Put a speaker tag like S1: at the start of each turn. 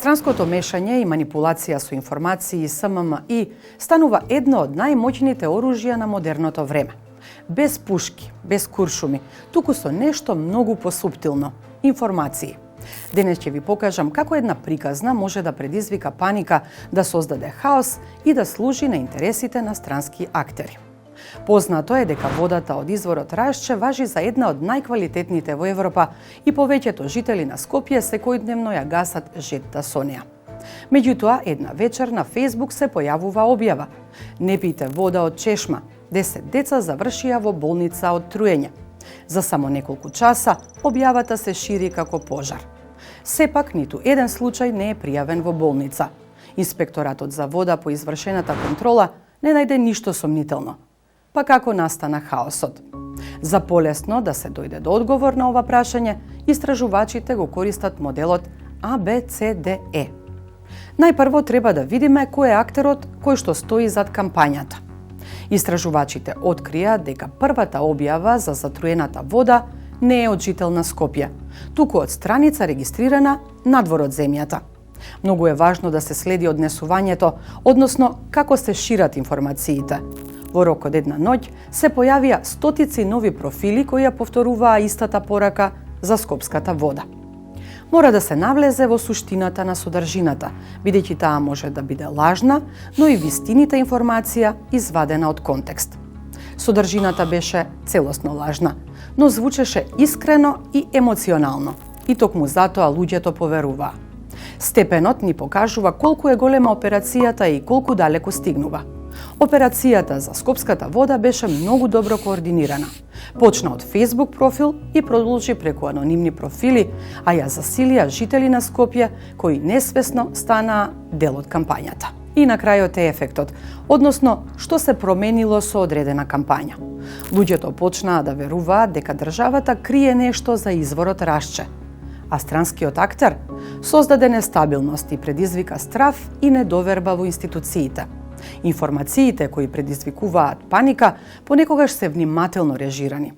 S1: Странското мешање и манипулација со информации СММ-И станува едно од најмоќните оружја на модерното време. Без пушки, без куршуми, туку со нешто многу посуптилно – информации. Денес ќе ви покажам како една приказна може да предизвика паника, да создаде хаос и да служи на интересите на странски актери. Познато е дека водата од изворот Рашче важи за една од најквалитетните во Европа и повеќето жители на Скопје секојдневно ја гасат жетта со неа. Меѓутоа, една вечер на Facebook се појавува објава: не пијте вода од чешма, 10 деца завршија во болница од труење. За само неколку часа објавата се шири како пожар. Сепак, ниту еден случај не е пријавен во болница. Инспекторатот за вода по извршената контрола не најде ништо сомнително. Па како настана хаосот? За полесно да се дојде до одговор на ова прашање, истражувачите го користат моделот ABCDE. Најпрво треба да видиме кој е актерот кој што стои зад кампањата. Истражувачите открија дека првата објава за затруената вода не е од жител на Скопје, туку од страница регистрирана надвор од земјата. Многу е важно да се следи однесувањето, односно како се шират информациите. Во рок од една ноќ се појавија стотици нови профили кои ја повторуваа истата порака за скопската вода. Мора да се навлезе во суштината на содржината, бидејќи таа може да биде лажна, но и вистината информација извадена од контекст. Содржината беше целосно лажна, но звучеше искрено и емоционално, и токму затоа луѓето поверуваа. Степенот ни покажува колку е голема операцијата и колку далеку стигнува. Операцијата за скопската вода беше многу добро координирана. Почна од Facebook профил и продолжи преку анонимни профили, а ја засилија жители на Скопје кои несвесно станаа дел од кампањата. И на крајот е ефектот, односно што се променило со одредена кампања. Луѓето почнаа да веруваат дека државата крие нешто за изворот Рашче, а странскиот актер создаде нестабилност и предизвика страв и недоверба во институциите. Информациите кои предизвикуваат паника понекогаш се внимателно режирани.